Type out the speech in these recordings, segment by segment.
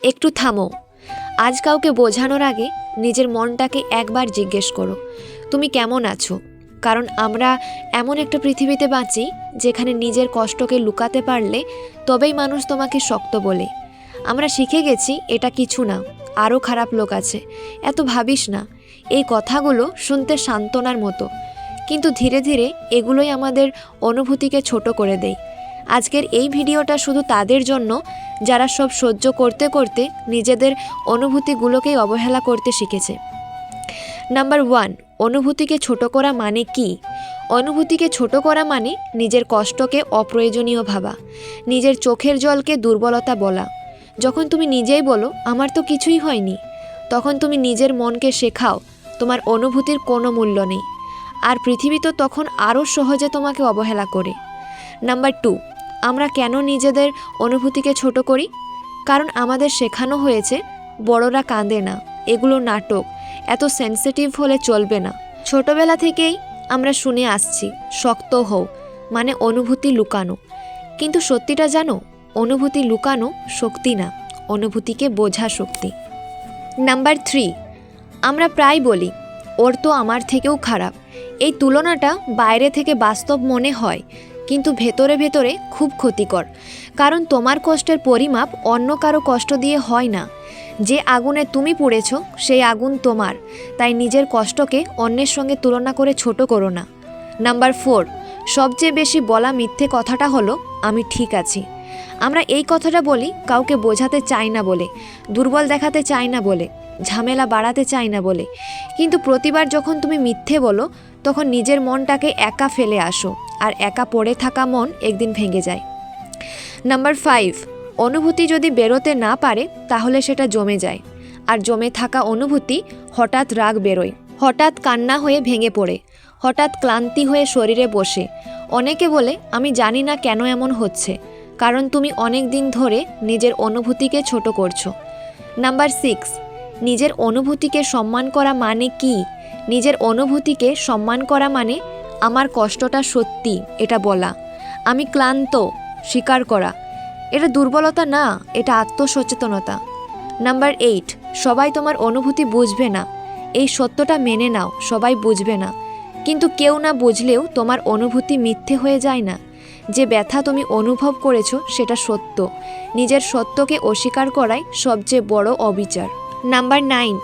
একটু থামো। আজ কাউকে বোঝানোর আগে নিজের মনটাকে একবার জিজ্ঞেস করো, তুমি কেমন আছো? কারণ আমরা এমন একটা পৃথিবীতে বাঁচি যেখানে নিজের কষ্টকে লুকাতে পারলে তবেই মানুষ তোমাকে শক্ত বলে। আমরা শিখে গেছি এটা কিছু না, আরও খারাপ লোক আছে, এত ভাবিস না। এই কথাগুলো শুনতে সান্ত্বনার মতো, কিন্তু ধীরে ধীরে এগুলোই আমাদের অনুভূতিকে ছোট করে দেয়। আজকের এই ভিডিওটা শুধু তাদের জন্য যারা সব সহ্য করতে করতে নিজেদের অনুভূতিগুলোকেই অবহেলা করতে শিখেছে। নাম্বার 1, অনুভূতিকে ছোট করা মানে কি? অনুভূতিকে ছোট করা মানে নিজের কষ্টকে অপ্রয়োজনীয় ভাবা, নিজের চোখের জলকে দুর্বলতা বলা। যখন তুমি নিজেই বলো আমার তো কিছুই হয়নি, তখন তুমি নিজের মনকে শেখাও তোমার অনুভূতির কোনো মূল্য নেই, আর পৃথিবী তো তখন আরও সহজে তোমাকে অবহেলা করে। নাম্বার 2, আমরা কেন নিজেদের অনুভূতিকে ছোট করি? কারণ আমাদের শেখানো হয়েছে বড়রা কাঁদে না, এগুলো নাটক, এত সেন্সিটিভ হলে চলবে না। ছোটবেলা থেকেই আমরা শুনে আসছি শক্ত হও মানে অনুভূতি লুকানো। কিন্তু সত্যিটা জানো, অনুভূতি লুকানো শক্তি না, অনুভূতিকে বোঝা শক্তি। নাম্বার 3, আমরা প্রায় বলি ওর তো আমার থেকেও খারাপ। এই তুলনাটা বাইরে থেকে বাস্তব মনে হয়, কিন্তু ভেতরে ভেতরে খুব ক্ষতিকর। কারণ তোমার কষ্টের পরিমাপ অন্য কারো কষ্ট দিয়ে হয় না। যে আগুনে তুমি পুড়েছ সেই আগুন তোমার, তাই নিজের কষ্টকে অন্যের সঙ্গে তুলনা করে ছোট করো না। নাম্বার 4, সবচেয়ে বেশি বলা মিথ্যে কথাটা হলো আমি ঠিক আছি। আমরা এই কথাটা বলি কাউকে বোঝাতে চাই না বলে, দুর্বল দেখাতে চাই না বলে, ঝামেলা বাড়াতে চাই না বলে। কিন্তু প্রতিবার যখন তুমি মিথ্যে বলো তখন নিজের মনটাকে একা ফেলে আসো, আর একা পড়ে থাকা মন একদিন ভেঙে যায়। নাম্বার 5, অনুভূতি যদি বেরোতে না পারে তাহলে সেটা জমে যায়, আর জমে থাকা অনুভূতি হঠাৎ রাগ বেরোয়, হঠাৎ কান্না হয়ে ভেঙে পড়ে, হঠাৎ ক্লান্তি হয়ে শরীরে বসে। অনেকে বলে আমি জানি না কেন এমন হচ্ছে, কারণ তুমি অনেক দিন ধরে নিজের অনুভূতিকে ছোট করছো। নাম্বার 6, নিজের অনুভূতিকে সম্মান করা মানে কি? নিজের অনুভূতিকে সম্মান করা মানে আমার কষ্টটা সত্যি এটা বলা, আমি ক্লান্ত স্বীকার করা। এটা দুর্বলতা না, এটা আত্মসচেতনতা। নাম্বার 8, সবাই তোমার অনুভূতি বুঝবে না, এই সত্যটা মেনে নাও, সবাই বুঝবে না। কিন্তু কেউ না বুঝলেও তোমার অনুভূতি মিথ্যে হয়ে যায় না। যে ব্যথা তুমি অনুভব করেছো সেটা সত্য, নিজের সত্যকে অস্বীকার করাই সবচেয়ে বড় অবিচার। নাম্বার 9,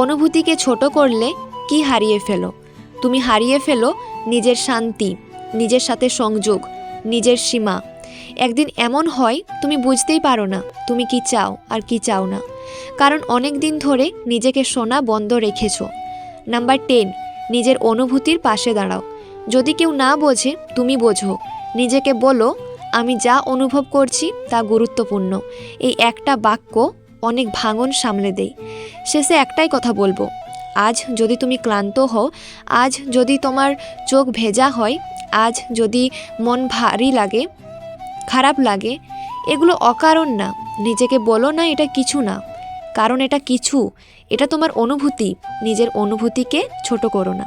অনুভূতিকে ছোট করলে কি হারিয়ে ফেলো? তুমি হারিয়ে ফেলো নিজের শান্তি, নিজের সাথে সংযোগ, নিজের সীমা। একদিন এমন হয় তুমি বুঝতেই পারো না তুমি কি চাও আর কি চাও না, কারণ অনেক দিন ধরে নিজেকে শোনা বন্ধ রেখেছো। নাম্বার 10, নিজের অনুভূতির পাশে দাঁড়াও। যদি কেউ না বোঝে তুমি বোঝো, নিজেকে বলো আমি যা অনুভব করছি তা গুরুত্বপূর্ণ। এই একটা বাক্য অনেক ভাঙন সামলে দেয়। শেষে একটাই কথা বলবো, আজ যদি তুমি ক্লান্ত হও, আজ যদি তোমার চোখ ভেজা হয়, আজ যদি মন ভারী লাগে, খারাপ লাগে, এগুলো অকারণ না। নিজেকে বলো না এটা কিছু না, কারণ এটা কিছু, এটা তোমার অনুভূতি। নিজের অনুভূতিকে ছোট করো না।